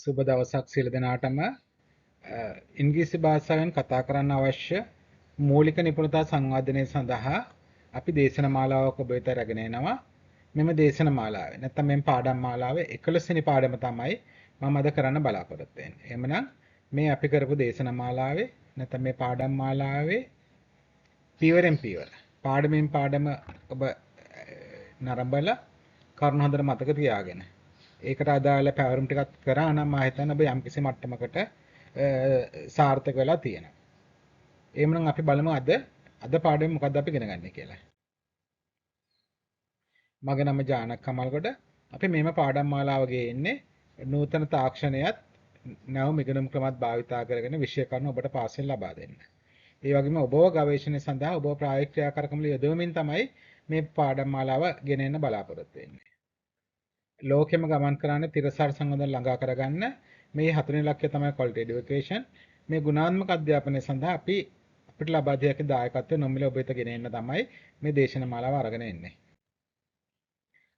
සුබ දවසක් සියලු දෙනාටම ඉංග්‍රීසි භාෂාවෙන් කතා කරන්න අවශ්‍ය මූලික නිපුණතා සංවර්ධනය සඳහා අපි දේශන මාලාවක් ඔබ වෙත රැගෙන එනවා. මෙම දේශන මාලාවේ නැත්නම් මෙම පාඩම් මාලාවේ 11 වෙනි පාඩම තමයි මම අද කරන්න බලාපොරොත්තු වෙන්නේ. එහෙමනම් මේ අපි කරපු දේශන මාලාවේ නැත්නම් මේ පාඩම් මාලාවේ පියවරෙන් පියවර පාඩමෙන් පාඩම ඔබ නරඹලා කරුණු හොඳට මතක තියාගෙන ඒකට අදාළ පැවරුම් ටිකක් කරා නම් මම හිතන්නේ ඔබ යම්කිසි මට්ටමකට සාර්ථක වෙලා තියෙනවා. එහෙනම් අපි බලමු අද පාඩමේ මොකද්ද අපි ඉගෙන ගන්නේ කියලා. මගේ නම ජානක් කමල්ගොඩ. අපි මේම පාඩම් මාලාව ගේන්නේ නූතන තාක්ෂණයත් නැවුම් ඉගෙනුම් ක්‍රමත් භාවිතා කරගෙන විෂය කරුණු ඔබට පාසෙන් ලබා දෙන්න. ඒ වගේම ඔබව ගවේෂණය සඳහා ඔබ ප්‍රායෝගික ක්‍රියාකාරකම් වල යෙදවමින් තමයි මේ පාඩම් මාලාව ගෙන එන්න බලාපොරොත්තු වෙන්නේ. ලෝකෙම ගමන් කරන්නේ තිරසාර සංවර්ධන ළඟා කරගන්න මේ හතරවෙනි ඉලක්කය තමයි quality education. මේ ගුණාත්මක අධ්‍යාපනය සඳහා අපිට ලබා දිය හැකි දායකත්වය නොමිල ඔබ වෙත ගෙන එන්න තමයි මේ දේශන මාලාව අරගෙන එන්නේ.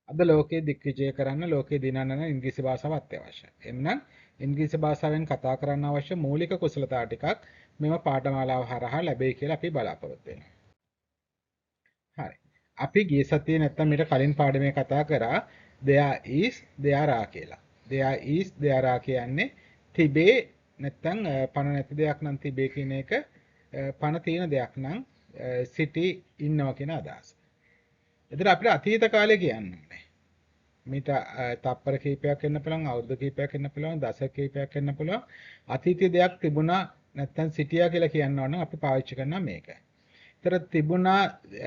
අද ලෝකයේ දිග්විජය කරන්න ලෝකයේ දිනන්න ඉංග්‍රීසි භාෂාව අත්‍යවශ්‍යයි. එම්නම් ඉංග්‍රීසි භාෂාවෙන් කතා කරන්න අවශ්‍ය මූලික කුසලතා ටිකක් මෙම පාඨමාලාව හරහා ලැබෙයි කියලා අපි බලාපොරොත්තු වෙනවා. හරි. අපි ගිය සතියේ නැත්තම් ඊට කලින් පාඩමේ කතා කරා there is there are කියලා. there is there are කියන්නේ තිබේ නැත්තම් පණ නැති දෙයක් නම් තිබේ කියන එක පණ තියෙන දෙයක් නම් සිටි ඉන්නවා කියන අදහස. එතන අපිට අතීත කාලය කියන්නේ මේත තප්පර කීපයක් වෙන්න පුළුවන් අවුරුදු කීපයක් වෙන්න පුළුවන් දශක කීපයක් වෙන්න පුළුවන් අතීතයේ දෙයක් තිබුණා නැත්තම් සිටියා කියලා කියනවා නම් අපි පාවිච්චි කරනවා මේක. ඒතර තිබුණා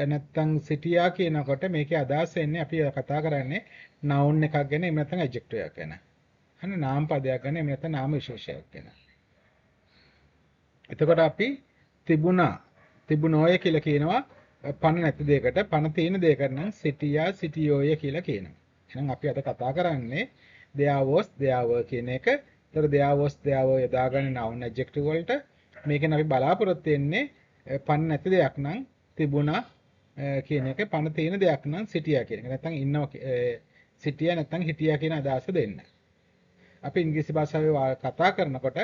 නැත්තම් සිටියා කියනකොට මේකේ අදහස එන්නේ අපි කතා කරන්නේ noun එකක් ගැන එහෙම නැත්නම් adjective එකක් ගැන. හරි නාම පදයක් ගැන එහෙම නැත්නම් නාම විශේෂයක් ගැන. එතකොට අපි තිබුණෝය කියලා කියනවා පණ නැති දෙයකට පණ තියෙන දෙයකට නම් සිටියා සිටියෝය කියලා කියනවා. එහෙනම් අපි අද කතා කරන්නේ there was there were කියන එක. ඒතර there was there were යදාගන්නේ noun adjective වලට. මේකෙන් අපි බලාපොරොත්තු වෙන්නේ පණ නැති දෙයක් නම් තිබුණා කියන එක පණ තියෙන දෙයක් නම් සිටියා කියන එක. නැත්නම් ඉන්නවා සිටියා නැත්නම් හිටියා කියන අදහස දෙන්න. අපි ඉංග්‍රීසි භාෂාවේ කතා කරනකොට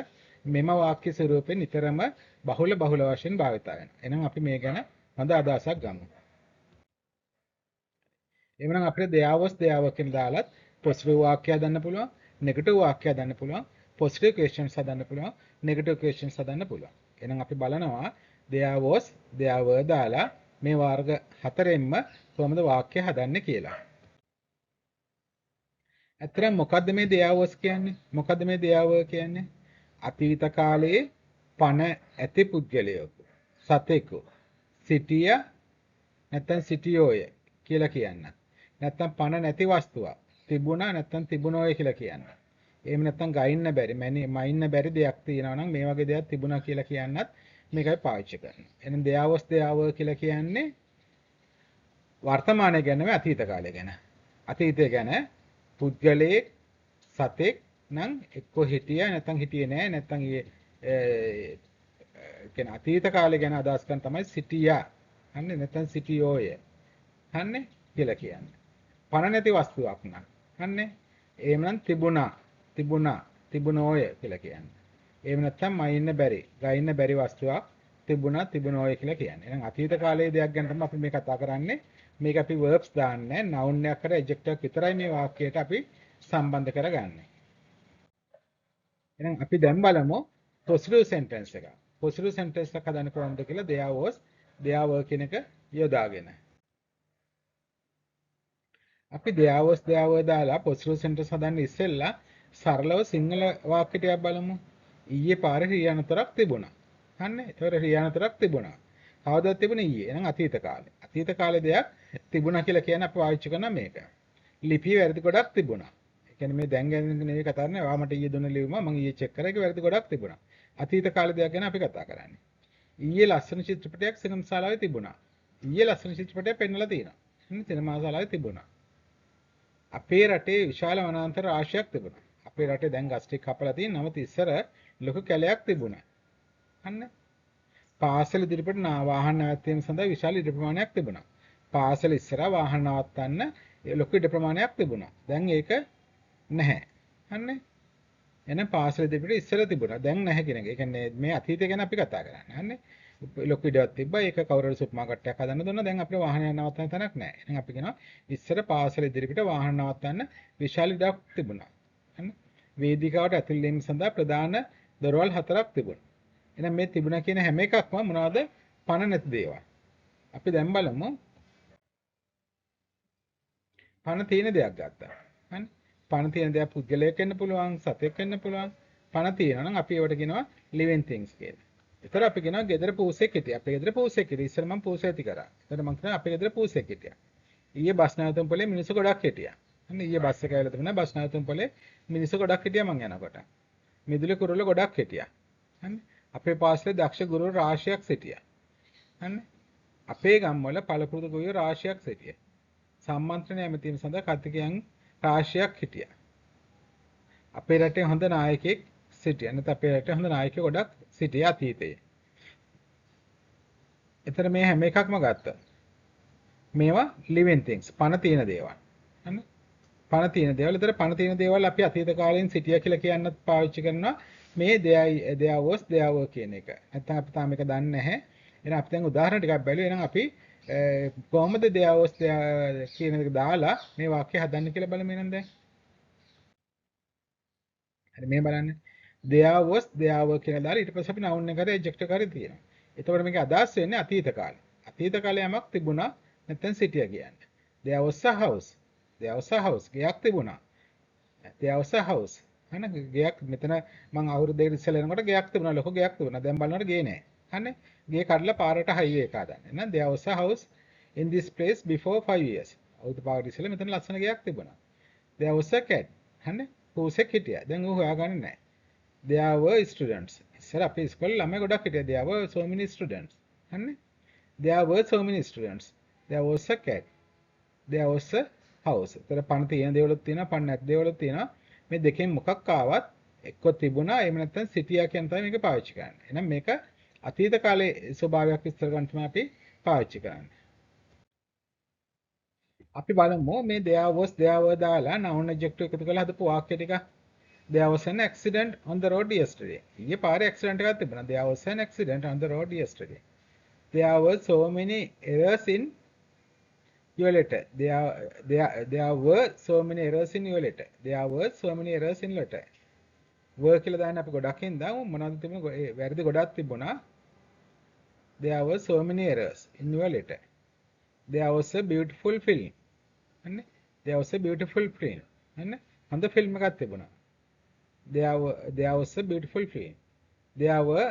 මෙම වාක්‍ය ස්වරූපෙන් නිතරම බහුල වශයෙන් භාවිත වෙනවා. එහෙනම් අපි මේ ගැන හොඳ අදහසක් ගමු. එහෙනම් අපිට there was there were කියන දාලත් positive වාක්‍ය හදන්න පුළුවන්, negative වාක්‍ය හදන්න පුළුවන්, positive questions හදන්න පුළුවන්, negative questions හදන්න පුළුවන්. එහෙනම් අපි බලනවා there was there were දාලා මේ වර්ග හතරෙන්ම කොහොමද වාක්‍ය හදන්නේ කියලා. ඇත්තටම මොකද්ද මේ there was කියන්නේ? මොකද්ද මේ there were කියන්නේ? අතීත කාලයේ පණ ඇති පුද්ගලයෙකු සතෙකු සිටිය නැත්නම් සිටියෝය කියලා කියන්න. නැත්නම් පණ නැති වස්තුවක් තිබුණා නැත්නම් තිබුණෝය කියලා කියන්න. එහෙම නැත්නම් ගයින්න බැරි මයින්න බැරි දෙයක් තියෙනවා නම් මේ වගේ දෙයක් තිබුණා කියලා කියන්නත් මේකයි පාවිච්චි කරන්නේ. එහෙනම් there was there were කියලා කියන්නේ වර්තමානය ගැන නෙවෙයි අතීත කාලය ගැන. අතීතය ගැන පුද්ගලයෙක් සතෙක් නම් එක්කෝ හිටියා නැත්නම් හිටියේ නෑ නැත්නම් කියන්නේ අතීත කාලය ගැන අදහස් කරන තමයි සිටියා. හන්නේ නැත්නම් සිටියෝය. හන්නේ කියලා කියන්නේ. පණ නැති වස්තුවක් නම්. හන්නේ එහෙමනම් තිබුණෝය කියලා කියන්නේ. එහෙම නැත්නම් මයින්න බැරි, ගයින්න බැරි වස්තුවක් තිබුණෝය කියලා කියන්නේ. එහෙනම් අතීත කාලයේ දෙයක් ගැන තමයි අපි මේ කතා කරන්නේ. මේක අපි verbs දාන්නේ noun එකක් කර adjective එකක් විතරයි මේ වාක්‍යයට අපි සම්බන්ධ කරගන්නේ. එහෙනම් අපි දැන් බලමු positive sentence එක. positive sentence එකක් හදන්න කොහොමද කියලා there was there were කියන එක යොදාගෙන. අපි there was there were දාලා positive sentence හදන්න ඉස්සෙල්ලා සරලව සිංහල වාක්‍ය ටිකක් බලමු. ඊයේ පාරේ රියනතරක් තිබුණා. හන්නේ ඒතර රියනතරක් තිබුණා. කවදාද තිබුණේ ඊයේ? එහෙනම් අතීත කාලේ. අතීත කාලේ දෙයක් තිබුණා කියලා කියන අපි පාවිච්චි කරන මේක. ලිපි වැරදි ගොඩක් තිබුණා. ඒ කියන්නේ මේ දැන් ගැන නෙවෙයි කතා කරන්නේ. ඔයා මට ඊයේ දුන්න ලියුම මම ඊයේ චෙක් කරා ඒක වැරදි ගොඩක් තිබුණා. අතීත කාලේ දෙයක් ගැන අපි කතා කරන්නේ. ඊයේ ලස්සන චිත්‍රපටයක් සිනමා ශාලාවේ තිබුණා. ඊයේ ලස්සන චිත්‍රපටයක් පෙන්වලා තියෙනවා. සිනමා ශාලාවේ තිබුණා. අපේ රටේ විශාල වනාන්තර රාශියක් තිබුණා. අපේ රටේ දැන් ගස් ටික කපලා තියෙන නමුත් ඉස්සර ලොකු කැලයක් තිබුණා. අන්න පාසල ඉදිරිපිට වාහන නැවැත්වීම සඳහා විශාල ඉඩ ප්‍රමාණයක් තිබුණා. පාසල ඉස්සරහා වාහන නවත්තන්න ලොකු ඉඩ ප්‍රමාණයක් තිබුණා. දැන් ඒක නැහැ. හන්නේ එහෙනම් පාසල ඉදිරිපිට ඉස්සෙල්ලා තිබුණා. දැන් නැහැ කියන එක. ඒ කියන්නේ මේ අතීතය ගැන අපි කතා කරන්නේ. හරිනේ. ලොකු ඉඩයක් තිබ්බා. ඒක කවුරු හරි සුපර් මාකට් එකක් හදන්න දුන්නා. දැන් අපිට වාහනයක් නවත්තන්න තැනක් නැහැ. එහෙනම් අපි කියනවා ඉස්සර පාසල ඉදිරිපිට වාහන නවත්තන්න විශාල ඉඩක් තිබුණා. හරිනේ. වේදිකාවට ඇතුල් වීම සඳහා ප්‍රධාන දොරවල් 4ක් තිබුණා. එහෙනම් මේ තිබුණා කියන හැම එකක්ම මොනවද? පණ නැති දේවල්. අපි දැන් බලමු පණ තියෙන දෙයක් ගත්තා. හරි. පණ තියෙන දෙයක් පුද්ගලයෙක් වෙන්න පුළුවන්, සතෙක් වෙන්න පුළුවන්. පණ තියෙනවා නම් අපි ඒවට කියනවා living things කියලා. ඒතර අපි කියනවා ගෙදර පූසෙක් හිටියා. අපේ ගෙදර පූසෙක් හිටියා. ඉස්සර මම පූස ඇති කරා. ඒතර මම කියනවා අපේ ගෙදර පූසෙක් හිටියා. ඊයේ බස් නැවතුම් පොලේ මිනිස්සු ගොඩක් හිටියා. හරි. ඊයේ බස් එක ඇවිල්ලා තිබුණා බස් නැවතුම් පොලේ මිනිස්සු ගොඩක් හිටියා මං යනකොට. මිදුලේ කුරුල්ල ගොඩක් හිටියා. හරි. අපේ පාසලේ දක්ෂ ගුරු රාශියක් සිටියා. හරි. අපේ ගම්වල පළපුරුදු ගොවියෝ රාශියක් සිටියා. සම්මන්ත්‍රණය ඇමතීම සඳහා කතිකයන් රාශියක් හිටියා. අපේ රටේ හොඳ නායකයෙක් සිටියා. නැත්නම් අපේ රටේ හොඳ නායකයෙක් ගොඩක් සිටියා අතීතයේ. එතන මේ හැම එකක්ම ගත්තා. මේවා living things පණ තියෙන දේවල්. හරි? පණ තියෙන දේවල්. ඒතර පණ තියෙන දේවල් අපි අතීත කාලයෙන් සිටියා කියලා කියන්නත් පාවිච්චි කරනවා. මේ there was there were කියන එක. නැත්නම් අපි තාම මේක දන්නේ නැහැ. එහෙනම් අපි දැන් උදාහරණ ටිකක් බැලුවා. එහෙනම් අපි කොහොමද there was there කියන එක දාලා මේ වාක්‍ය හදන්න කියලා බලමු එහෙනම් දැන්. හරි මේ බලන්න. there was there were කියන දාලා ඊට පස්සේ අපි noun එක හරි adjective එක හරි තියෙනවා. එතකොට මේක අදහස් වෙන්නේ අතීත කාලේ. අතීත කාලේ යමක් තිබුණා නැත්නම් සිටියා කියන්නේ. there was a house. there was a house. ගයක් තිබුණා. there was a house. හරිද? ගයක් මෙතන මම අවුරුදු දෙකක් ඉස්සෙල්ලා එනකොට ගයක් තිබුණා. ලොකු ගයක් තිබුණා. දැන් බලනකොට ගේ නැහැ. හරිනේ? ගේ කඩලා පාරට highway එක හදන්න. එහෙනම් there was a house in this place before 5 years. අවුරුදු පාරට ඉස්සෙල්ලා මෙතන ලස්සන ගයක් තිබුණා. there was a cat. හරිනේ? පූසෙක් හිටියා. දැන් ඌ හොයාගන්නේ නැහැ. there were students. ඉස්සර අපේ ඉස්කෝලේ ළමයි ගොඩක් හිටියා. there were so many students. හරිනේ? there were so many students. there was a cat. there was a house. ඒතර පණ තියෙන දේවලුත් තියෙනවා, පණ නැති දේවලුත් තියෙනවා. මේ දෙකෙන් මොකක් ආවත් එක්ක තිබුණා එහෙම නැත්නම් සිටියා කියන තමයි මේක පාවිච්චි කරන්නේ. එහෙනම් මේක අතීත කාලේ ස්වභාවයක් විස්තර කරන්න තමයි අපි පාවිච්චි කරන්නේ. අපි බලමු මේ there was there were දාලා noun adjective එකතු කරලා හදපු වාක්‍ය ටික. There was an accident on the road yesterday. ඊයේ පාරේ accident එකක් තිබුණා. There was an accident on the road yesterday. There were so many errors in your letter. There were so many errors in your letter. There were so many errors in letter. were කියලා දාන්න අපි ගොඩක් හින්දා මොනවද තිබුණේ? වැරදි ගොඩක් තිබුණා. There were so many errors in your letter. There was a beautiful film. හරිනේ? There was a beautiful film. හරිනේ? හොඳ ෆිල්ම් එකක් තිබුණා. There was a beautiful film. There were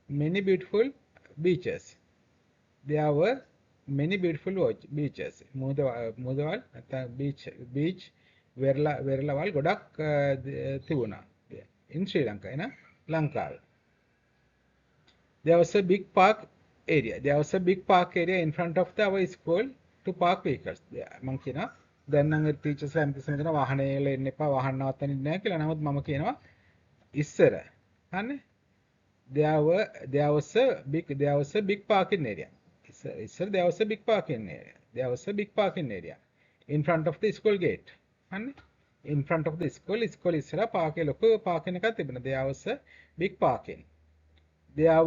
many beautiful beaches. There were many beautiful beaches. මුදවල් නැත්නම් beach වෙරළවල් ගොඩක් තිබුණා. In Sri Lanka, එන ලංකාවේ. There was a big park area. There was a big park area in front of our school to park vehicles. මම කියනවා දැන් නම් teachers හැමතිස්සෙම කියන වාහනේ වල එන්න එපා, වාහන නවත්තන්න නැහැ කියලා. නමුත් මම කියනවා ඉස්සර හරිනේ there was a big parking area. ඉස්සර there was a big parking area. There was a big parking area in front of the school gate. හරිනේ in front of the school ඉස්සර පාර්කේ ලොකු පාර්කින් එකක් තිබුණා. There was a big parking. There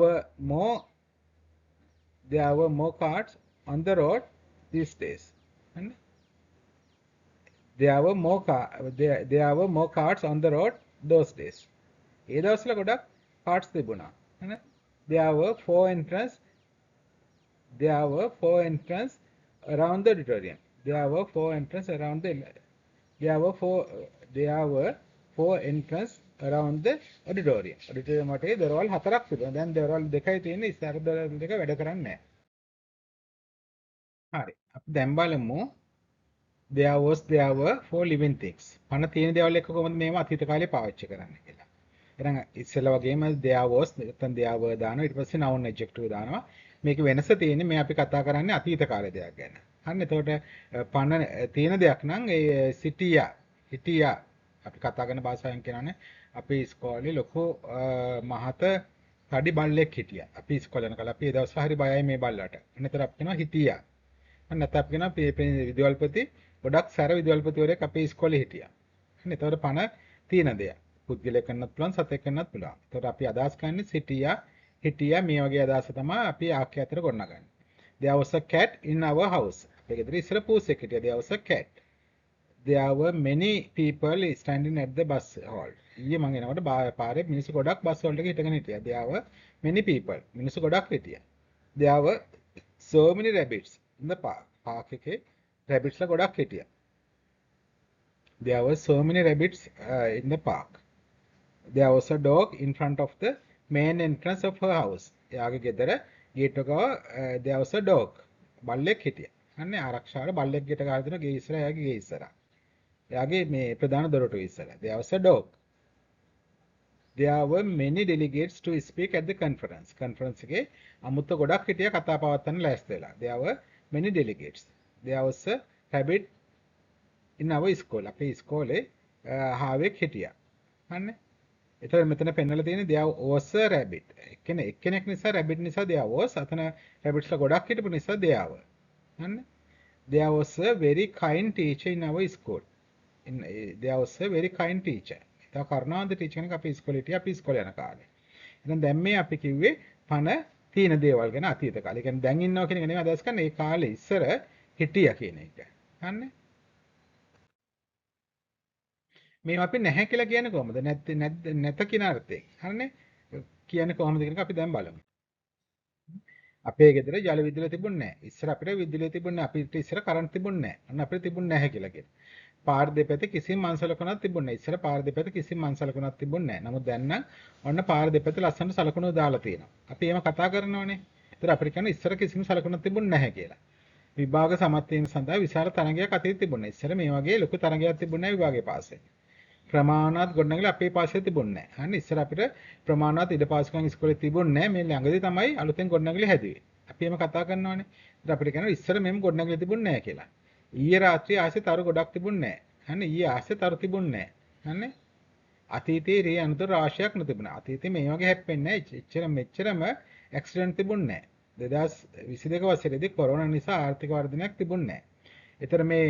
were more cars on the road these days. හරිනේ there were more cars on the road those days. ඒ දවස්වල ගොඩක් cars තිබුණා. හරිනේ there were four entrance around the auditorium. There were four entrance around the auditorium. auditorium වටේ දොරවල් හතරක් තිබුණා. දැන් දොරවල් දෙකයි තියෙන්නේ. ඉස්සර දොරවල් දෙක වැඩ කරන්නේ නැහැ. හරි. අපි දැන් බලමු there were four living things. පණ තියෙන දේවල් එක්ක කොහොමද මේව අතීත කාලේ පාවිච්චි කරන්නේ කියලා. එහෙනම් ඉස්සෙල්ලා වගේම there was නැත්නම් there were දානවා. ඊට පස්සේ noun adjective දානවා. මේක වෙනස තියෙන්නේ මේ අපි කතා කරන්නේ අතීත කාලේ දෙයක් ගැන. හරිනේ. එතකොට පණ තියෙන දෙයක් නම් ඒ හිටියා අපි කතා කරන භාෂාවෙන් කියනවානේ අපි ඉස්කෝලේ ලොකු මහත තඩි බල්ලෙක් හිටියා. අපි ඉස්කෝලේ යන කාලේ අපි ඒ දවස්වල හරි බයයි මේ බල්ලට. එන්නතර අපි කියනවා හිටියා. නැත්නම් අපි කියනවා විදුහල්පති ගොඩක් සැර විදුහල්පතිවරයෙක් අපේ ඉස්කෝලේ හිටියා. හරිනේ. එතකොට පණ තියෙන දෙයක්. පුද්ගලයෙක් වෙන්නත් පුළුවන් සතෙක් වෙන්නත් පුළුවන්. ඒතකොට අපි අදහස් කරන්නේ සිටියා හිටියා මේ වගේ අදහස තමයි අපි වාක්‍ය අතර ගොඩනගන්නේ. There was a cat in our house. අපේ ගෙදර ඉස්සර පූසෙක් හිටියා. There was a cat. There were many people standing at the bus hall. ඊයේ මම එනකොට පාරේ මිනිස්සු ගොඩක් බස් වලට හිටගෙන හිටියා. There were many people. මිනිස්සු ගොඩක් හිටියා. There were so many rabbits in the park. Park එකේ rabbits ලා ගොඩක් හිටියා. There were so many rabbits in the park. There was a dog in front of the main entrance of her house. එයාගේ ගෙදර gate එක there was a dog. බල්ලෙක් හිටියා. අන්නේ ආරක්ෂාවට බල්ලෙක් ගෙට ගහලා දෙනවා ගේ ඉස්සරහා එයාගේ ගේ ඉස්සරහා. එයාගේ මේ ප්‍රධාන දොරටුව ඉස්සරහා. There was a dog. There were many delegates to speak at the conference. Conference එකේ අමුත්ත ගොඩක් හිටියා කතා පවත්වන්න ලෑස්ති වෙලා. There were many delegates. There was a rabbit in our school. අපේ ඉස්කෝලේ හාවෙක් හිටියා. අන්නේ එතකොට මෙතන පෙන්නලා තියෙන්නේ there was a rabbit. එක්කෙනෙක් නිසා rabbit නිසා there was. අතන rabbits ලා ගොඩක් හිටපු නිසා there were. අන්න there was a very kind teacher in our school. There was a very kind teacher. තව කරුණාවන්ත ටීචර් කෙනෙක් අපේ ඉස්කෝලේ හිටියා අපි ඉස්කෝලේ යන කාලේ. එහෙනම් දැන් මේ අපි කිව්වේ පණ තියෙන දේවල් ගැන අතීත කාලේ. ඒ කියන්නේ දැන් ඉන්නවා කියන එක නෙමෙයි අදහස් කරන්නේ. ඒ කාලේ ඉස්සර හිටියා කියන එක. හන්නේ මේ අපි නැහැ කියලා කියන්නේ කොහොමද? නැත කියන අර්ථයෙන්. හරිනේ? කියන්නේ කොහොමද කියන එක අපි දැන් බලමු. අපේ ගෙදර ජල විදුලිය තිබුණේ නැහැ. ඉස්සර අපිට විදුලිය තිබුණේ නැහැ. අපිට ඉස්සර කරන්ට් තිබුණේ නැහැ. අන්න අපිට තිබුණේ නැහැ කියලා කියනවා. පාර දෙපැත්තේ කිසිම මංසලකුණක් තිබුණේ නැහැ. ඉස්සර පාර දෙපැත්තේ කිසිම මංසලකුණක් තිබුණේ නැහැ. නමුත් දැන් නම් ඔන්න පාර දෙපැත්තේ ලස්සනට සලකුණු දාලා තියෙනවා. අපි එහෙම කතා කරනවානේ. ඒතර අපිට කියන ඉස්සර කිසිම සලකුණක් තිබුණේ නැහැ කියලා. විභාග සමත් වීම සඳහා විශාල තරංගයක් අතීතේ තිබුණා. ඉස්සර මේ වගේ ලොකු තරංගයක් තිබුණේ නැහැ විභාගයේ පාසෙ. ප්‍රමාණවත් ගොඩනගලා අපේ පාසලේ තිබුණේ නැහැ. අන්න ඉස්සර අපිට ප්‍රමාණවත් ඉඩපාසුකම් ඉස්කෝලේ තිබුණේ නැහැ. මේ ළඟදී තමයි අලුතෙන් ගොඩනගලා හැදුවේ. අපි එහෙම කතා කරනවානේ. ඒත් අපිට කියනවා ඉස්සර මෙහෙම ගොඩනගලා තිබුණේ නැහැ කියලා. ඊයේ රාත්‍රියේ ආසේ තරු ගොඩක් තිබුණේ නැහැ. අන්න ඊයේ ආසේ තරු තිබුණේ නැහැ. අන්නේ අතීතයේ රේ අනුතර රාශියක් නොතිබුණා. අතීතයේ මේ වගේ හැප්පෙන්නේ නැහැ. මෙච්චරම ඇක්සිඩන්ට් තිබුණේ නැහැ. 2022 වසරේදී කොරෝනා නිසා ආර්ථික වර්ධනයක් තිබුණේ නැහැ. ඒතර මේ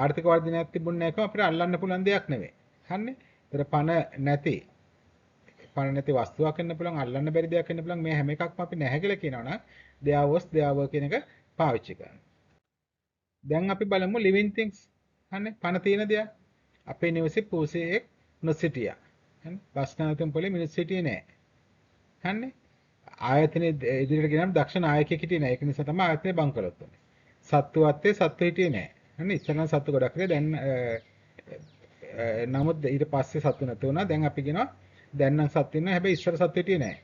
ආර්ථික වර්ධනයක් තිබුණේ නැකම අපිට අල්ලන්න පුළුවන් දෙයක් නෙවෙයි. හරිනේ? ඒතර පණ නැති වස්තුවක් වෙන්න පුළුවන් අල්ලන්න බැරි දෙයක් වෙන්න පුළුවන් මේ හැම එකක්ම අපි නැහැ කියලා කියනවා නම් there was there were කියන එක පාවිච්චි කරනවා. දැන් අපි බලමු living things. හරිනේ? පණ තියෙන දෙයක්. අපේ නිවසේ පූසෙක් නොසිටියා. හරිනේ? බස් නායකතුන් පොලේ මිනිස්සු සිටියේ නැහැ. හරිනේ? ආයතනයේ ඉදිරියට ගෙනම දක්ෂ නායකයෙක් හිටියේ නැහැ. ඒක නිසා තමයි ආයතනය බංකොලොත් වුනේ. සත්තු වත්තේ සත්තු හිටියේ නැහැ. හරිනේ? ඉස්සරහන් සත්තු ගොඩක් හිටියා. දැන් නමුත් ඊට පස්සේ සත්තු නැති වුණා. දැන් අපි කියනවා දැන් නම් සත්තු ඉන්නවා. හැබැයි ඉස්සර සත්තු හිටියේ නැහැ.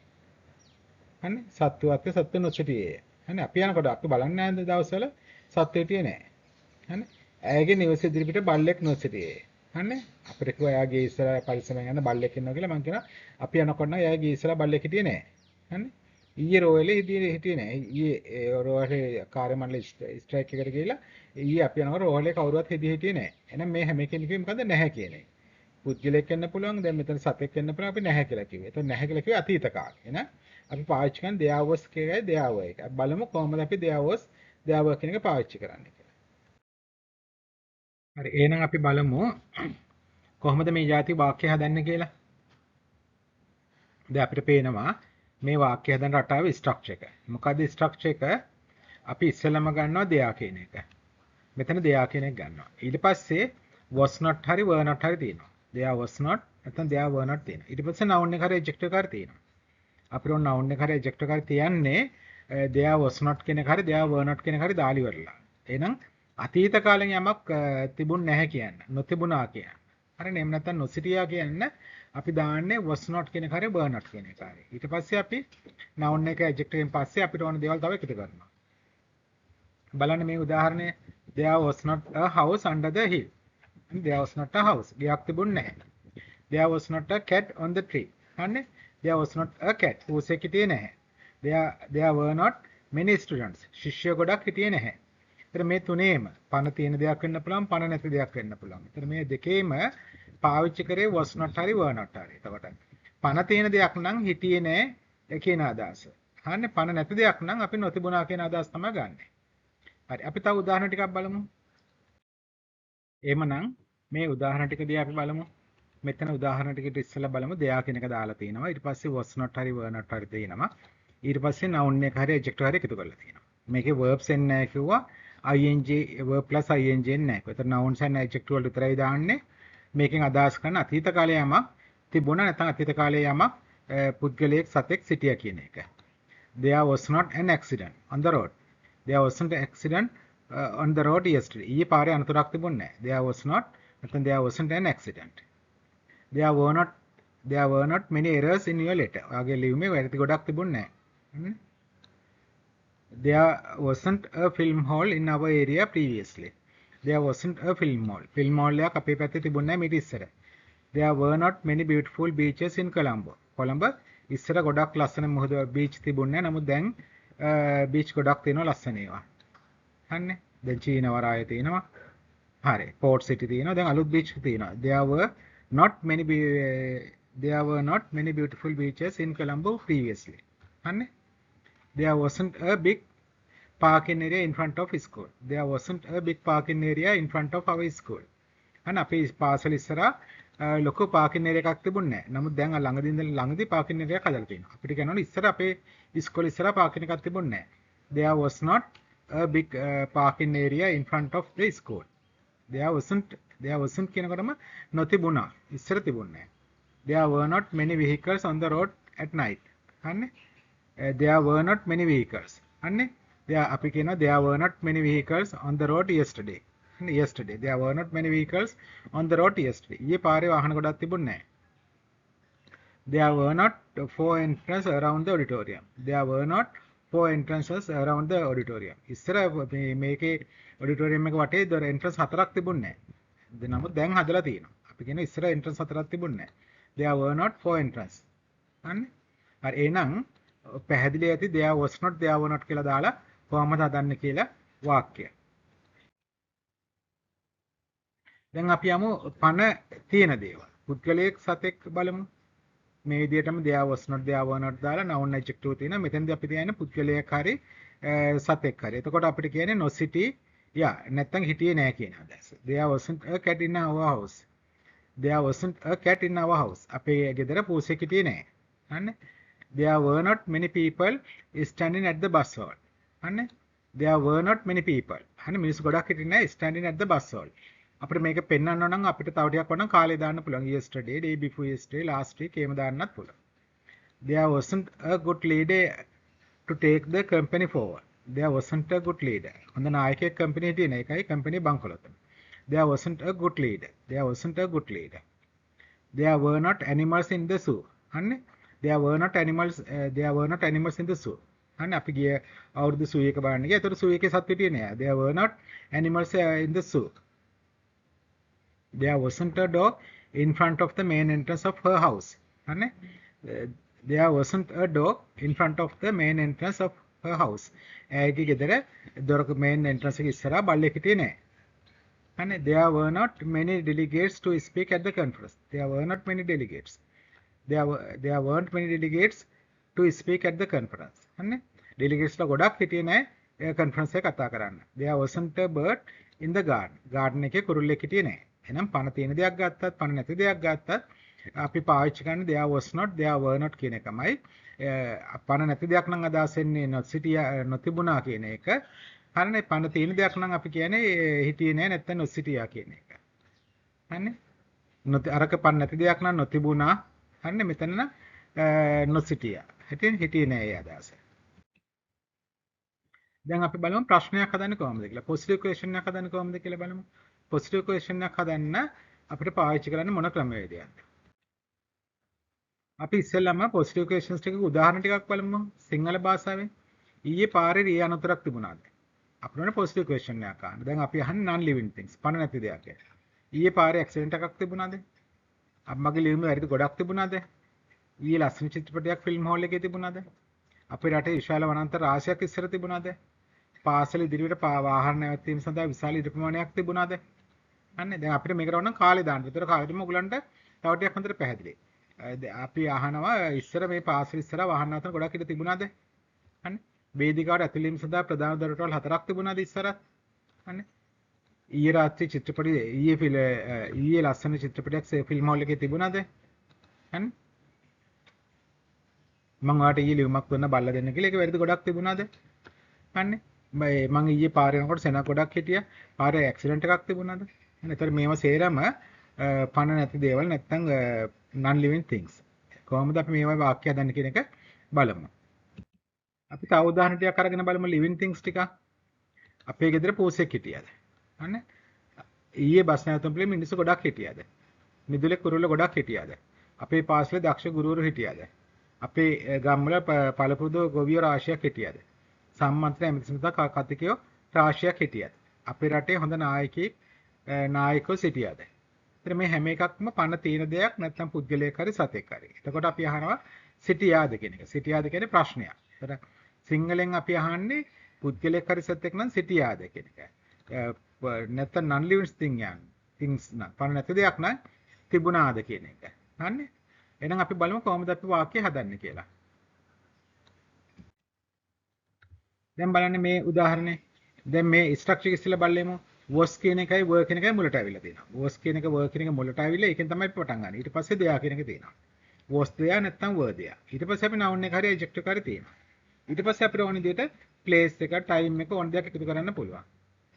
හරිනේ? සත්තු වත්තේ සත්තු නොසිටියේ. හරිනේ? අපි යනකොට අපි බලන්නේ නැහැ දවස්වල සත්තු හිටියේ නැහැ. හරිනේ? ඇයගේ නිවස ඉදිරිපිට බල්ලෙක් නොසිටියේ. හරිනේ? අපිට කිව්වා එයාගේ ඉස්සර පරිස්සමෙන් යන බල්ලෙක් ඉන්නවා කියලා මං කියනවා අපි යනකොට නම් එයාගේ ඉස්සර බල්ලෙක් හිටියේ නැහැ. හරිනේ? ඊයේ රෝයලේ හිටියේ නැහැ. ඊයේ රෝයලේ කාර්ය මණ්ඩල ස්ට්‍රයික් එකට ගිහිල්ලා ඊයේ අපි යනකොට රෝයලේ කවුරුවත් හිටියේ නැහැ. එහෙනම් මේ හැම කෙනෙකුම මොකද නැහැ කියන්නේ. පුද්ගලෙක් වෙන්න පුළුවන් දැන් මෙතන සතෙක් වෙන්න පුළුවන් අපි නැහැ කියලා කිව්වේ. එතන නැහැ කියලා කිව්වේ අතීත කාලේ. එහෙනම් අපි පාවිච්චි කරන there was කියයි there were එක. බලමු කොහොමද අපි there was there were කියන එක පාවිච්චි කරන්නේ කියලා. හරි එහෙනම් අපි බලමු කොහොමද මේ જાති වාක්‍ය හදන්නේ කියලා. දැන් අපිට පේනවා මේ වාක්‍ය හදන රටාවේ ස්ට්‍රක්චර් එක. මොකද්ද ස්ට්‍රක්චර් එක? අපි ඉස්සෙල්ලාම ගන්නවා there කියන එක. මෙතන there කියන එක ගන්නවා. ඊට පස්සේ was not හරි were not හරි තියෙනවා. there was not නැත්නම් there were not තියෙනවා. ඊට පස්සේ noun එක හරි adjective එක හරි තියෙනවා. අපිට ඕන noun එක හරි adjective එක හරි තියන්නේ there was not කියන එක හරි there were not කියන එක හරි දාලි වරලා. එහෙනම් අතීත කාලෙන් යමක් තිබුණ නැහැ කියන්න. නොතිබුණා කියන්න. හරිනේ? එහෙම නැත්නම් නොසිටියා කියන්න අපි දාන්නේ was not කියන එක හරි were not කියන එක හරි. ඊට පස්සේ අපි noun එක adjective එකෙන් පස්සේ අපිට ඕන දේවල් තව එකතු කරනවා. බලන්න මේ උදාහරණය. There was not a house under the hill. There was not a house. ගයක් තිබුණේ නැහැ. There was not a cat on the tree. හරිනේ? There was not a cat. පූසෙක් හිටියේ නැහැ. There were not many students. ශිෂ්‍යයෝ ගොඩක් හිටියේ නැහැ. ඒතර මේ තුනේම පණ තියෙන දෙයක් වෙන්න පුළුවන්, පණ නැති දෙයක් වෙන්න පුළුවන්. ඒතර මේ දෙකේම පාවිච්චි කරේ was not හරි were not හරි. එතකොට පණ තියෙන දෙයක් නම් හිටියේ නැහැ කියන අදහස. හරිනේ? පණ නැති දෙයක් නම් අපි නොතිබුණා කියන අදහස තමයි ගන්නෙ. හරි. අපි තව උදාහරණ ටිකක් බලමු. එහෙමනම් මේ උදාහරණ ටික දිහා අපි බලමු. මෙතන උදාහරණ ටිකට ඉස්සෙල්ලා බලමු දෙයා කියන එක දාලා තිනවා. ඊට පස්සේ was not හරි were not හරි තියෙනවා. ඊට පස්සේ noun එක හරි adjective හරි එකතු කරලා තියෙනවා. මේකේ verbs එන්නේ නැහැ කිව්වා. ing verb plus ing එන්නේ නැහැ. ඒතර nouns and adjective වල විතරයි දාන්නේ. මේකෙන් අදහස් කරන අතීත කාලයේ යමක් තිබුණා නැත්නම් අතීත කාලයේ යමක් පුද්ගලයෙක් සතෙක් සිටියා කියන එක. There was not an accident on the road. There wasn't an accident on the road yesterday. ඊයේ පාරේ අනතුරක් තිබුණේ නැහැ. There was not නැත්නම් there wasn't an accident. There were not many errors in your letter. ඔයාගේ ලියුමේ වැරදි ගොඩක් තිබුණේ නැහැ. There wasn't a film hall in our area previously. There wasn't a film hall. Film hall එකක් අපේ පැත්තේ තිබුණේ නැහැ මීට ඉස්සර. There were not many beautiful beaches in Colombo. Colombo ඉස්සර ගොඩක් ලස්සන මුහුද බීච් තිබුණේ නැහැ. නමුත් දැන් බීච් ගොඩක් තියෙනවා ලස්සන ඒවා. හරිනේ. දැන් චීන වරාය තියෙනවා. හරි. පෝට් සිටි තියෙනවා. දැන් අලුත් බීච් තියෙනවා. There were not many beautiful beaches in Colombo previously. හරිනේ. There wasn't a big parking area in front of school. There wasn't a big parking area in front of our school. අන්න අපේ පාසල ඉස්සරහා ලොකු parking area එකක් තිබුණේ නැහැ. නමුත් දැන් ළඟදී පාකින් ඒරියා එකක් හදලා තියෙනවා. අපිට කියනවනේ ඉස්සර අපේ ඉස්කෝලේ ඉස්සරහා පාකින් එකක් තිබුණේ නැහැ. There was not a big parking area in front of the school. There wasn't කියනකොටම නොතිබුණා. ඉස්සර තිබුණේ නැහැ. There were not many vehicles on the road at night. හරිනේ. There were not many vehicles. හරිනේ. අපි කියනවා there were not many vehicles on the road yesterday. Yesterday there were not many vehicles on the road yesterday. ඊයේ පාරේ වාහන ගොඩක් තිබුණේ නැහැ. There were not 4 entrances around the auditorium. There were not 4 entrances around the auditorium. ඉස්සර මේකේ auditorium එක වටේ දොර entrance 4ක් තිබුණේ නැහැ. නමුත් දැන් හදලා තියෙනවා. අපි කියන ඉස්සර entrance 4ක් තිබුණේ නැහැ. There were not 4 entrances. හරිනේ. හරි එහෙනම් පැහැදිලි ඇති there was not there were not කියලා දාලා කොහොමද හදන්නේ කියලා වාක්‍යය. දැන් අපි යමු පණ තියෙන දේවල්. පුද්ගලයෙක් සතෙක් බලමු. මේ විදිහටම there was not there were not දාලා noun adjective තියෙනවා. මෙතෙන්දී අපි තියන්නේ පුද්ගලයෙක් හරි සතෙක් හරි. එතකොට අපිට කියන්නේ no city නැත්තම් හිටියේ නැහැ කියන අදහස. There wasn't a cat in our house. There wasn't a cat in our house. අපේ ගෙදර පූසෙක් හිටියේ නැහැ. හරිනේ. There were not many people standing at the bus stop. හරිනේ. There were not many people. හරිනේ මිනිස්සු ගොඩක් හිටියේ නැහැ standing at the bus stop. අපිට මේක පෙන්වන්න නම් අපිට තව ටිකක් වුණා කාලේ දාන්න පුළුවන්. yesterday, day before yesterday, last week එහෙම දාන්නත් පුළුවන්. There wasn't a good leader to take the company forward. There wasn't a good leader. හොඳ නායකයෙක් කම්පැනි හිටියේ නෑ. ඒකයි company බංකොලොත්. There wasn't a good leader. There wasn't a good leader. There were not animals in the zoo. හන්නේ there were not animals in the zoo. හන්නේ අපි ගිය අවුරුදු zoo එක බලන්න ගියා. ඒතර zoo එකේ සත්තු හිටියේ නෑ. There were not animals in the zoo. There wasn't a dog in front of the main entrance of her house. හරිනේ. There wasn't a dog in front of the main entrance of her house. ඇගේ ගෙදර දොරක main entrance එක ඉස්සරහා බල්ලෙක් හිටියේ නැහැ. හරිනේ. There were not many delegates to speak at the conference. There weren't many delegates to speak at the conference. හරිනේ. delegates ලා ගොඩක් හිටියේ නැහැ conference එක කතා කරන්න. There wasn't a bird in the garden. garden එකේ කුරුල්ලෙක් හිටියේ නැහැ. එහෙනම් පණ තියෙන දෙයක් ගත්තත් පණ නැති දෙයක් ගත්තත් අපි පාවිච්චි කරන්නේ there was not there were not කියන එකමයි. පණ නැති දෙයක් නම් අදහස් වෙන්නේ not city නොතිබුණා කියන එක. හරිනේ. පණ තියෙන දෙයක් නම් අපි කියන්නේ හිටියේ නෑ නැත්නම් not city කියන එක. හරිනේ. අරක පණ නැති දෙයක් නම් නොතිබුණා. හරිනේ. මෙතන නම් not city. හිටියේ නෑ ඒ අදහස. දැන් අපි බලමු ප්‍රශ්නයක් හදන්නේ කොහොමද කියලා. positive question එකක් හදන්නේ කොහොමද කියලා බලමු. positive question එකක් හදන්න අපිට පාවිච්චි කරන්න මොන ක්‍රමවේදයක්ද? අපි ඉස්සෙල්ලාම positive questions ටිකක උදාහරණ ටිකක් බලමු සිංහල භාෂාවෙන්. ඊයේ පාරේ රිය අනතුරක් තිබුණාද? අපිට ඕනේ positive question එකක් අහන්න. දැන් අපි අහන්නේ non living things. පණ නැති දෙයක්. ඊයේ පාරේ accident එකක් තිබුණාද? අම්මගේ ලියුමේ වැරදි ගොඩක් තිබුණාද? ඊයේ ලස්සන චිත්‍රපටයක් ෆිල්ම් හෝල් එකේ තිබුණාද? අපේ රටේ විශාල වනාන්තර රාශියක් ඉස්සර තිබුණාද? පාසල ඉදිරියට වාහන නැවැත්වීම සඳහා විශාල ඉඩ ප්‍රමාණයක් තිබුණාද? අනේ දැන් අපිට මේකට ඕන කාලේ දාන්න. ඒතර කාලෙදිම ඔයගලන්ට තව ටිකක් හොඳට පැහැදිලි. අපි අහනවා ඉස්සර මේ පාසල ඉස්සර වාහන අතර ගොඩක් ඉඩ තිබුණාද? අනේ වේදිකාවට ඇතුළු වීම සඳහා ප්‍රධාන දොරටුවල් 4ක් තිබුණාද ඉස්සරත්? අනේ ඊයේ රාත්‍රී චිත්‍රපටි ඊයේ ලස්සන චිත්‍රපටයක් ෆිල්ම් හෝල් එකේ තිබුණාද? හරි. මම ඔයාලට ඊයේ ලියුමක් දුන්නා බල්ලා දෙන්න කියලා. ඒක වැරදි ගොඩක් තිබුණාද? හන්නේ. මම ඊයේ පාරේ යනකොට සෙනඟ ගොඩක් හිටියා. පාරේ ඇක්සිඩන්ට් එකක් තිබුණාද? හරි. ඒතර මේවා සේරම පණ නැති දේවල් නැත්තම් non living things. කොහොමද අපි මේවා වාක්‍ය හදන්න කියන එක බලමු. අපි තව උදාහරණ ටිකක් අරගෙන බලමු living things ටික. අපේ ගෙදර පූසෙක් හිටියද? හන්නේ. ඊයේ බස් නැවතුම් පිළි මිනිස්සු ගොඩක් හිටියද? මිදුලේ කුරුල්ල ගොඩක් හිටියද? අපේ පාසලේ දක්ෂ ගුරුවරු හිටියද? අපේ ගම්වල පළපුරුදු ගොවියෝ රාශියක් හිටියද? සම්මන්ත්‍රණ ඇමතිතුමා කතිකයෝ රාශියක් හිටියද? අපේ රටේ හොඳ නායකයෝ සිටියද? ඉතින් මේ හැම එකක්ම පණ තියෙන දෙයක් නැත්නම් පුද්ගලයෙක් හරි සතෙක් හරි. එතකොට අපි අහනවා සිටියාද කියන එක. සිටියාද කියන්නේ ප්‍රශ්නයක්. ඒතර සිංහලෙන් අපි අහන්නේ පුද්ගලයෙක් හරි සතෙක් නම් සිටියාද කියන එක. නැත්නම් non living things නම් පණ නැති දෙයක් නම් තිබුණාද කියන එක. හරිනේ? එහෙනම් අපි බලමු කොහොමද අපි වාක්‍ය හදන්නේ කියලා. දැන් බලන්න මේ උදාහරණේ. දැන් මේ ස්ට්‍රක්චර් එක ඉස්සෙල්ලා බලමු. was කියන එකයි were කියන එකයි මුලට අවිලා තියෙනවා. was කියන එක were කියන එක මුලට අවිලා ඒකෙන් තමයි අපි පටන් ගන්න. ඊට පස්සේ there කියන එක තියෙනවා. was there නැත්නම් were there. ඊට පස්සේ අපි noun එක හරි adjective එක හරි තියෙනවා. ඊට පස්සේ අපිට ඕන විදිහට place එක, time එක ඕන දෙයක් එකතු කරන්න පුළුවන්.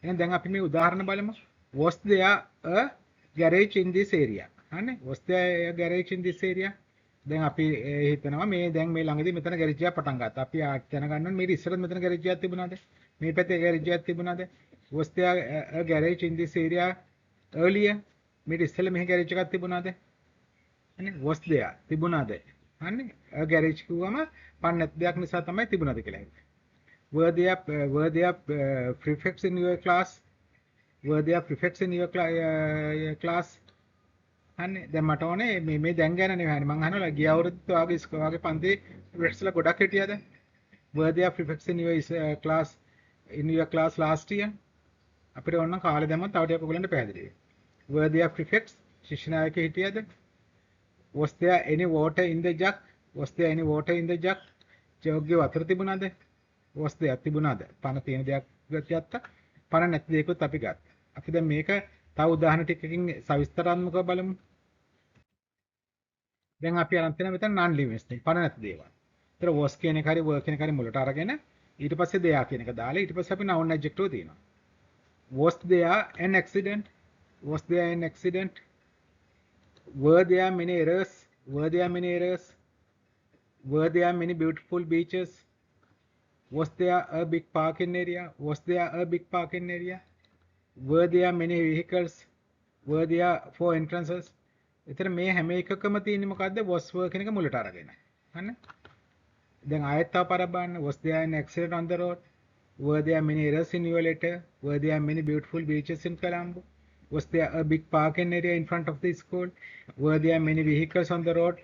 එහෙනම් දැන් අපි මේ උදාහරණ බලමු. was there a garage in this area? හරිනේ? was there a garage in this area? දැන් අපි හිතනවා මේ දැන් මේ ළඟදී මෙතන ගැරේජ් එකක් පටන් ගත්තා. අපි දැනගන්න ඕනේ මේ ඉස්සරත් මෙතන ගැරේජ් එකක් තිබුණාද? මේ පැත්තේ ගැරේජ් එකක් තිබුණාද? was there a garage in this area earlier? මේ ඉස්සෙල්ලා මෙහි ගැරේජ් එකක් තිබුණාද? හරිනේ? was there තිබුණාද? හරිනේ? a garage කිව්වම පන්නත් දෙයක් නිසා තමයි තිබුණාද කියලා හිතන්නේ. were there prefects in your class? were there prefects in your class? අනේ දැන් මට ඕනේ මේ දැන් ගැන නෙවෙයි මම අහනවා ගිය අවුරුද්ද ඔයාගේ පන්තියේ ප්‍රොෆෙසර්ලා ගොඩක් හිටියද? were there prefects in your class last year? අපිට ඕන නම් කාලේ දැම්මොත් තව ටිකක් ඔයගලන්ට පැහැදිලි වෙයි. were there prefects ශිෂ්‍ය නායකයෙක් හිටියද? was there any water in the jug? was there any water in the jug? ජෝග්ගේ වතුර තිබුණාද? was there තිබුණාද? පණ තියෙන දෙයක් ගත්තා. පණ නැති දෙයක්වත් අපි ගත්තා. අපි දැන් මේක තව උදාහරණ ටිකකින් සවිස්තරාත්මකව බලමු. දැන් අපි අරන් තියෙන මෙතන non living thing පණ නැති දේවල්. ඒතර was කියන එක හරි were කියන එක හරි මුලට අරගෙන ඊට පස්සේ there කියන එක දාලා ඊට පස්සේ අපි noun adjective තියෙනවා. was there an accident? was there an accident? were there many errors? were there many errors? were there many beautiful beaches? was there a big parking area? was there a big parking area? were there many vehicles? were there 4 entrances? එතන මේ හැම එකකම තියෙන්නේ මොකද්ද? was were කියන එක මුලට අරගෙන. හරිනේ? දැන් ආයෙත් තව පාරක් බලන්න. was there an accident on the road? were there many errors in your letter? were there many beautiful beaches in Colombo? was there a big parking area in front of the school? were there many vehicles on the road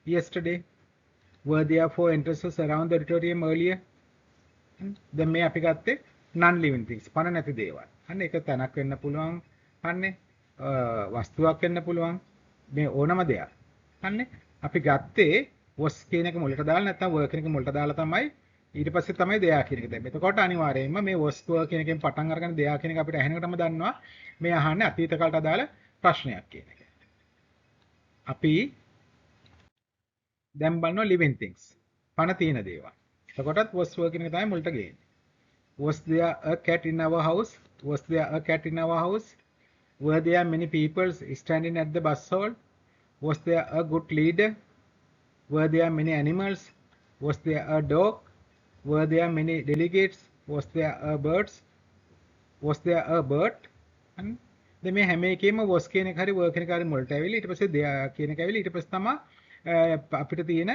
yesterday? were there 4 entrances around the auditorium earlier? දැන් මේ අපි ගත්තේ non living things පණ නැති දේවල්. අන්න ඒක තැනක් වෙන්න පුළුවන්. අන්නේ වස්තුවක් වෙන්න පුළුවන්. මේ ඕනම දෙයක්. අන්නේ අපි ගත්තේ was කියන එක මුලට දාලා නැත්නම් were කියන එක මුලට දාලා තමයි ඊට පස්සේ තමයි there කියන එක දැම්මේ. එතකොට අනිවාර්යයෙන්ම මේ was were කියන එකෙන් පටන් අරගෙන there කියන එක අපිට ඇහෙනකොටම දන්නවා මේ අහන්නේ අතීත කාලට අදාළ ප්‍රශ්නයක් කියන එක. අපි දැන් බලනවා living things පණ තියෙන දේවල්. එතකොටත් was were කියන එක තමයි මුලට ගේන්නේ. was there a cat in our house? was there a cat in our house? were there many people standing at the bus hall? was there a good leader? were there many animals? was there a dog? were there many delegates? was there a birds? was there a bird? දැන් මේ හැම එකෙම was කියන එක හරි were කියන එක හරි මුලට ඇවිල්ලා ඊට පස්සේ there කියන එක ඇවිල්ලා ඊට පස්සේ තමයි අපිට තියෙන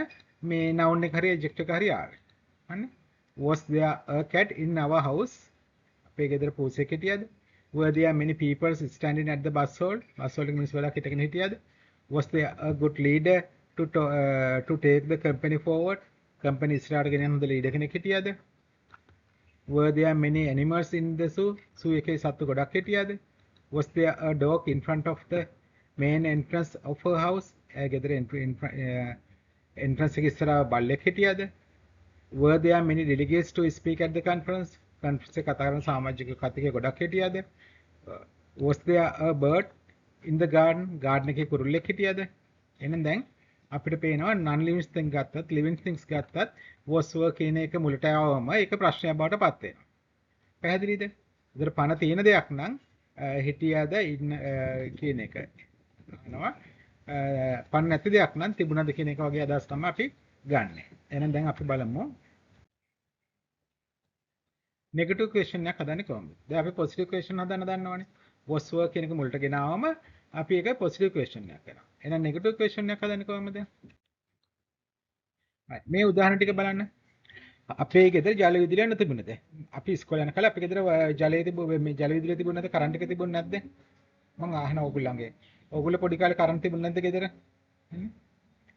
මේ noun එක හරි adjective එක හරි ආවේ. හරිනේ? was there a cat in our house? අපේ ගෙදර පූසෙක් හිටියද? were there many people standing at the bus hall? Bus වල මිනිස්සු වෙලා හිටගෙන හිටියද? was there a good leader to take the company forward? company ඉස්සරහට ගෙන යන හොඳ leader කෙනෙක් හිටියද? were there many animals in the zoo? zoo එකේ සත්තු ගොඩක් හිටියද? was there a dog in front of the main entrance of her house? ගෙදර entrance එක ඉස්සරහ බල්ලෙක් හිටියද? were there many delegates to speak at the conference? conference එක කතා කරන සමාජික කතිකේ ගොඩක් හිටියද? was there a bird in the garden? garden එකේ කුරුල්ලෙක් හිටියද? එහෙනම් දැන් අපිට පේනවා non living thing ගත්තත් living things ගත්තත් was were කියන එක මුලට ආවම ඒක ප්‍රශ්නයක් බවට පත් වෙනවා. පැහැදිලිද? ඒතර පණ තියෙන දෙයක් නම් හිටියද ඉන්න කියන එක අහනවා. පණ නැති දෙයක් නම් තිබුණද කියන එක වගේ අදහස් තමයි අපි ගන්නෙ. එහෙනම් දැන් අපි බලමු නෙගටිව් ක්වෙස්චන් එකක් හදන්නේ කොහොමද? දැන් අපි පොසිටිව් ක්වෙස්චන් හදන්න දන්නවනේ. was were කියන එක මුලට ගෙනාවම අපි ඒක පොසිටිව් ක්වෙස්චන් එකක් කරනවා. එහෙනම් නෙගටිව් ක්වෙස්චන් එකක් හදන්නේ කොහොමද? මේ උදාහරණ ටික බලන්න. අපේ ගෙදර ජල විදුලිය නොතිබුණද? අපි ඉස්කෝලේ යන කාලේ අපේ ගෙදර මේ ජල විදුලිය තිබුණ නැද්ද? කරන්ට් එක තිබුණ නැද්ද? මම අහනවා ඕගොල්ලන්ගේ. ඕගොල්ලෝ පොඩි කාලේ කරන්ට් තිබුණ නැද්ද ගෙදර?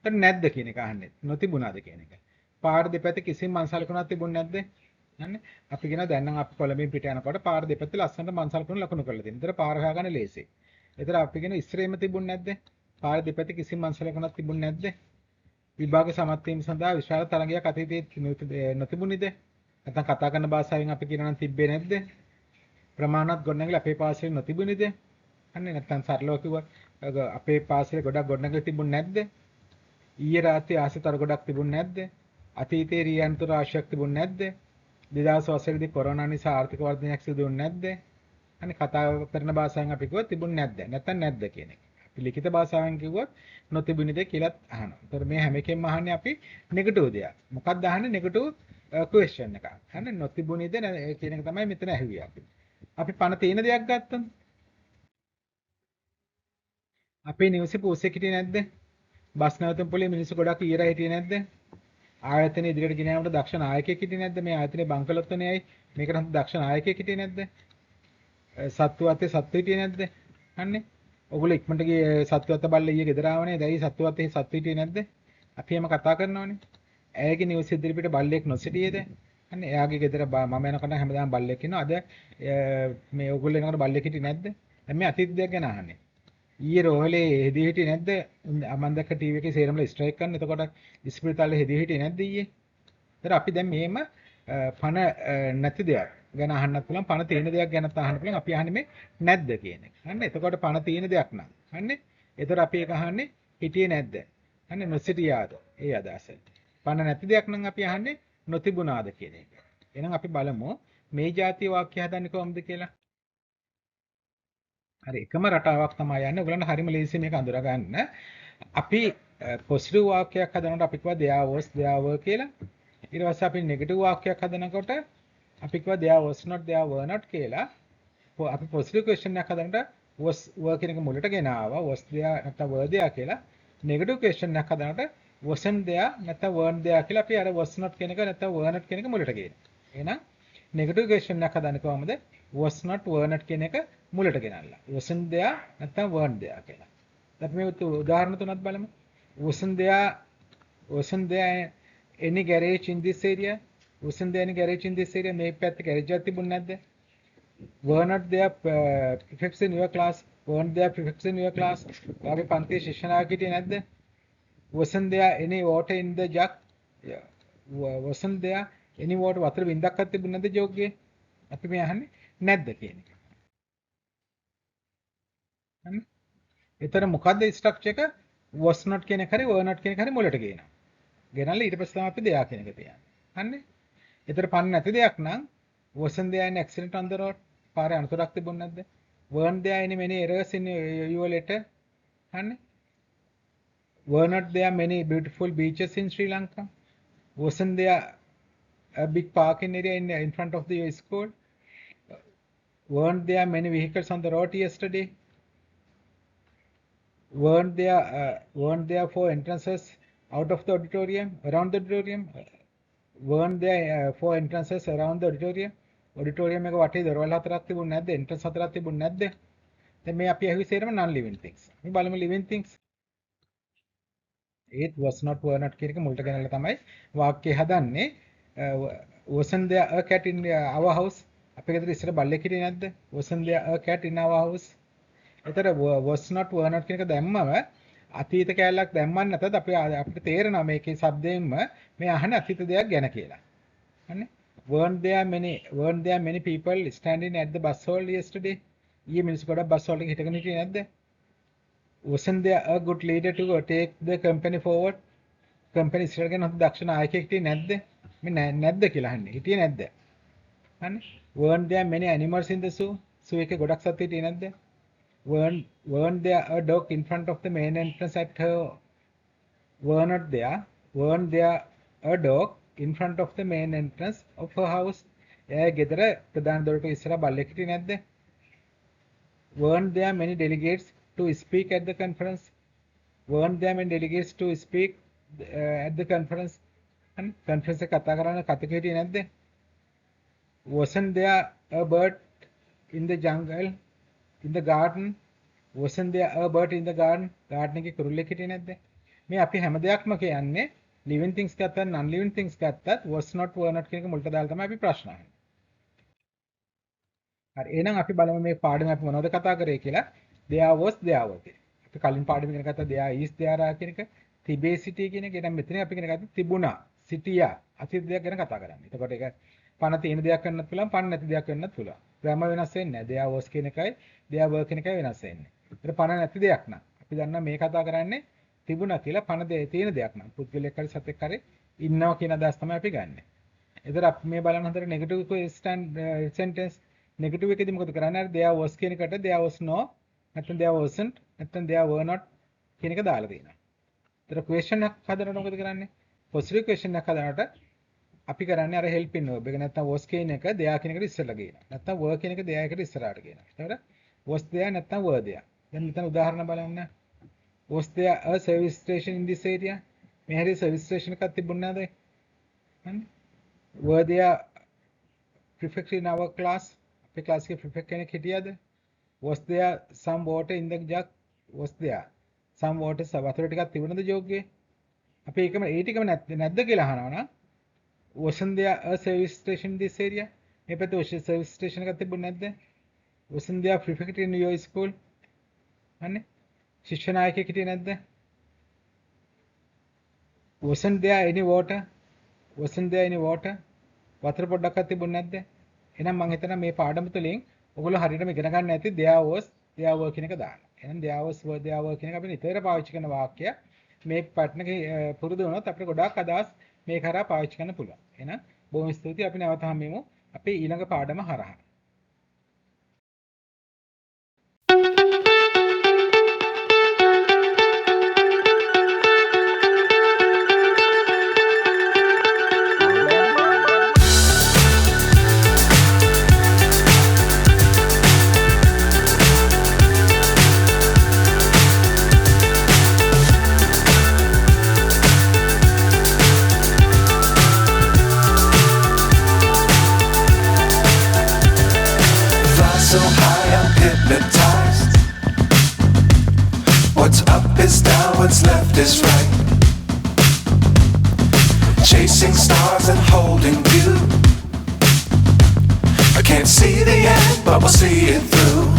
එතන නැද්ද කියන එක අහන්නේ. නොතිබුණාද කියන එක. පාර දෙපැත්තේ කිසිම මංසලකුණක් තිබුණ නැද්ද? හන්නේ අපි කියන දැන් නම් අපි කොළඹින් පිට යනකොට පාර දෙපැත්තේ ලස්සනට මංසලකුණු ලකුණු කරලා තියෙනවා. ඒතර පාර හොයාගන්න ලේසියි. ඒතර අපි කියන ඉස්සරේම තිබුණ නැද්ද? පාර දෙපැත්තේ කිසිම මංසලකුණක් තිබුණ නැද්ද? විභාග සමත් වීම සඳහා විශාල තරගයක් අතීතයේ නොතිබුණේද? නැත්නම් කතා කරන භාෂාවෙන් අපි කියනවා නම් තිබ්බේ නැද්ද? ප්‍රමාණවත් ගොඩනැගිලි අපේ පාසලේ නොතිබුණේද? අනේ නැත්නම් සරලව කිව්වොත් අපේ පාසලේ ගොඩක් ගොඩනැගිලි තිබුණ නැද්ද? ඊයේ රාත්‍රියේ ආසතර ගොඩක් තිබුණ නැද්ද? අතීතයේ රියන්තු රාශියක් තිබුණ නැද්ද? 2000 වසරේදී කොරෝනා නිසා ආර්ථික වර්ධනයක් සිදු වුනේ නැද්ද? අනේ කතා කරන භාෂාවෙන් අපි කිව්වොත් තිබුණ නැද්ද? නැත්නම් නැද්ද කියන එක. අපි ලිඛිත භාෂාවෙන් කිව්වොත් නොතිබුණේද කියලාත් අහනවා. ඒතර මේ හැම එකෙන්ම අහන්නේ අපි නෙගටිව් දෙයක්. මොකක්ද අහන්නේ නෙගටිව් ක්වෙස්චන් එකක්. හරිද? නොතිබුණේද කියන එක තමයි මෙතන ඇහුවේ අපි. අපි පණ තියෙන දෙයක් ගත්තම අපේ නිවසේ පූසෙක් හිටියේ නැද්ද? බස් නැවතුම් පොලේ මිනිස්සු ගොඩක් ඊයරා හිටියේ නැද්ද? ආයතනයේ ඉදිරියට ගෙන යාමට දක්ෂ නායකයෙක් හිටියේ නැද්ද? මේ ආයතනයේ බංකලොත් වෙනේයි මේකට දක්ෂ නායකයෙක් හිටියේ නැද්ද? සත්තු අතේ සත්තු හිටියේ නැද්ද? අන්නේ ඔගොල්ලෝ ඉක්මනට ගියේ සත්තු අත බල්ල ඊයේ ගෙදර ආවනේ. දැයි සත්තු අතේ සත්තු හිටියේ නැද්ද? අපි එහෙම කතා කරනවනේ. ඇයගේ නිවස ඉදිරියට බල්ලෙක් නොසිටියේද? අන්නේ එයාගේ ගෙදර මම යනකොට හැමදාම බල්ලෙක් ඉන්නවා. අද මේ ඔයගොල්ලෝ එනකොට බල්ලෙක් හිටියේ නැද්ද? දැන් මේ අතීත දෙයක් ගැන අහන්නේ. ඊයේ රෝහලේ හෙදී හිටියේ නැද්ද? මම දැක්ක ටීවී එකේ සේරමල ස්ට්‍රයික් කරන. එතකොට ඉස්පිරිතාලේ හෙදී හිටියේ නැද්ද ඊයේ? ඒතර අපි දැන් මෙහෙම පණ නැති දෙයක් ගැන අහන්නත් පුළුවන්, පණ තියෙන දෙයක් ගැනත් අහන්න පුළුවන්. අපි අහන්නේ මේ නැද්ද කියන එක. හරිනේ? එතකොට පණ තියෙන දෙයක් නම්. හරිනේ? ඒතර අපි ඒක අහන්නේ හිටියේ නැද්ද? හරිනේ? නොසිටියාද? ඒ අදහස. පණ නැති දෙයක් නම් අපි අහන්නේ නොතිබුණාද කියන එක. එහෙනම් අපි බලමු මේ જાතිය වාක්‍ය හදන්නේ කොහොමද කියලා. හරි එකම රටාවක් තමයි යන්නේ. ඔයගලන්ට හරිම ලේසි මේක අඳුර ගන්න. අපි පොසිටිව් වාක්‍යයක් හදනකොට අපි කිව්වා there was there were කියලා. ඊට පස්සේ අපි නෙගටිව් වාක්‍යයක් හදනකොට අපි කිව්වා there was not there were not කියලා. අපි පොසිටිව් ක්වෙස්චන් එකක් හදනකොට was were කියන එක මුලට ගෙන ආවා. was there නැත්නම් were there කියලා. නෙගටිව් ක්වෙස්චන් එකක් හදනකොට wasn't there නැත්නම් weren't there කියලා අපි අර was not කියන එක නැත්නම් were not කියන එක මුලට ගේනවා. එහෙනම් නෙගටිව් ක්වෙස්චන් එකක් හදන්නේ කොහමද? was not were not කියන එක මුලට ගෙනල්ලා. wasn't there නැත්නම් weren't there කියලා. අපි මේ උදාහරණ තුනක් බලමු. wasn't there any garage in this area? wasn't there any garage in this area? මේ පැත්තේ garage එකක් තිබුණ නැද්ද? were not there prefects in your class? weren't there prefects in your class? ඔයාගේ පන්තියේ ශිෂ්‍යනායක හිටියේ නැද්ද? wasn't there any water in the jug? Yeah. wasn't there any water වතුර බින්දක්වත් තිබුණ නැද්ද ජෝග්ගේ? අපි මේ අහන්නේ නැද්ද කියන එක. හරි. එතන මොකද්ද ස්ට්‍රක්චර් එක? was not කියන එක හරි were not කියන එක හරි මුලට ගේනවා. ගෙනල්ලා ඊට පස්සේ තමයි අපි දෙයා කියන එක තියන්නේ. හරිනේ? එතන පන්න නැති දෙයක් නම් wasn't there any accident on the road? පාරේ අනතුරක් තිබුණ නැද්ද? weren't there any many errors in your letter? හරිනේ? were not there many beautiful beaches in Sri Lanka? wasn't there a big parking area in front of your school? weren't there many vehicles on the road yesterday? weren't there four entrances out of the auditorium, around the auditorium? weren't there four entrances around the auditorium? auditorium එක වටේ දොරවල් හතරක් තිබුණ නැද්ද? entrance හතරක් තිබුණ නැද්ද? දැන් මේ අපි ඇහුවේ සේරම non living things. අපි බලමු living things. ඒත් was not were not කියන එක මුලට ගෙනල්ලා තමයි වාක්‍යය හදන්නේ. wasn't there a cat in our house? අපේ ගෙදර ඉස්සර බල්ලෙක් හිටියේ නැද්ද? wasn't there a cat in our house? එතන was not were not කියන එක දැම්මම අතීත කැලලක් දැම්මම නැතත් අපිට තේරෙනවා මේකේ શબ્දයෙන්ම මේ අහන්නේ අතීත දෙයක් ගැන කියලා. හරිනේ? weren't there many people standing at the bus hall yesterday? ඊයේ මිනිස්සු ගොඩක් බස් වලට හිටගෙන හිටියේ නැද්ද? Wasn't there a good leader to take the company forward? Company ඉස්සරහට ගෙන හොඳ දක්ෂ නායකයෙක් හිටියේ නැද්ද? මේ නැද්ද කියලා අහන්නේ. හිටියේ නැද්ද? අනේ weren't there many animals in the zoo? zoo එකේ ගොඩක් සත්තු හිටියේ නැද්ද? weren't there a dog in front of the main entrance at her weren't there a dog in front of the main entrance of her house? එයා ගෙදර ප්‍රධාන දොරටුව ඉස්සරහා බල්ලෙක් හිටියේ නැද්ද? weren't there many delegates to speak at the conference? weren't there many delegates to speak at the conference? And conference එක කතා කරන්න කතක හිටියේ නැද්ද? wasn't there a bird in the jungle in the garden? wasn't there a bird in the garden? garden එකේ කුරුල්ලෙක් හිටියේ නැද්ද? මේ අපි හැම දෙයක්ම කියන්නේ living things ගත්තත් non living things ගත්තත් was not were not කියන එක මුලට දාලා තමයි අපි ප්‍රශ්න අහන්නේ. හරි එහෙනම් අපි බලමු මේ පාඩම අපි මොනවද කතා කරේ කියලා. there was there were. අපි කලින් පාඩම ඉගෙන ගත්තා there is there are කියන එක. තිබේ සිටී කියන එක. එහෙනම් මෙතන අපි ඉගෙන ගත්තා තිබුණා, සිටියා, අතීත දෙයක් ගැන කතා කරන්නේ. එතකොට ඒක පණ තියෙන දෙයක් වෙන්නත් පුළුවන්, පණ නැති දෙයක් වෙන්නත් පුළුවන්. ග්‍රාම වෙනස් වෙන්නේ නැහැ. there was කියන එකයි there were කියන එකයි වෙනස් වෙන්නේ. ඒක පණ නැති දෙයක් නා. අපි දන්නා මේ කතා කරන්නේ තිබුණා කියලා පණ තියෙන දෙයක් නා. පුද්ගලයෙක් හරි සතෙක් හරි ඉන්නවා කියන අදහස් තමයි අපි ගන්නෙ. එතකොට අපි මේ බලන හතර නෙගටිව් සෙන්ටෙන්ස් නෙගටිව් එකේදී මොකද කරන්නේ? අර there was කියන එකට there was no නැත්නම් there wasn't නැත්නම් there were not කියන එක දාලා දෙනවා. එතකොට question එකක් හදනකොට මොකද කරන්නේ? positive question එකක් හදනකොට අපි කරන්නේ අර helping verb එක නැත්නම් was කියන එක there කියන එකට ඉස්සරලා ගේනවා. නැත්නම් were කියන එක there එකට ඉස්සරහට ගේනවා. එතකොට was there නැත්නම් were there. දැන් මෙතන උදාහරණ බලන්න. was there a service station in this area? මේ හැරි service station එකක් තිබුණේ නැද්ද? හරි. were there prefect in our class? අපේ class එකේ prefect කෙනෙක් හිටියද? was there some water in the jug? was there some water වතුර ටිකක් තිබුණද jog එකේ? අපි ඒකම ඒ ටිකම නැද්ද කියලා අහනවා නා. wasn't there a service station in this area? මේ පැත්තේ service station එකක් තිබුණේ නැද්ද? wasn't there prefect in your school? අනේ ශිෂ්‍ය නායකයෙක් හිටියේ නැද්ද? wasn't there any water? wasn't there any water? වතුර පොඩ්ඩක්වත් තිබුණේ නැද්ද? එහෙනම් මම හිතනවා මේ පාඩම තුළින් ඔයගොල්ලෝ හරියටම ඉගෙන ගන්න ඇති there was there were කියන එක දාන්න. එහෙනම් there was were there were කියන එක අපි නිතර පාවිච්චි කරන වාක්‍ය මේ පැටර්න් එකේ පුරුදු වුණොත් අපිට ගොඩාක් අදහස් මේ කරා පාවිච්චි කරන්න පුළුවන්. එහෙනම් බොහොම ස්තුතියි. අපි නැවත හම්බෙමු අපේ ඊළඟ පාඩම හරහා. So high I'm hypnotized. What's up is down, what's left is right. Chasing stars and holding you. I can't see the end, but we'll see it through.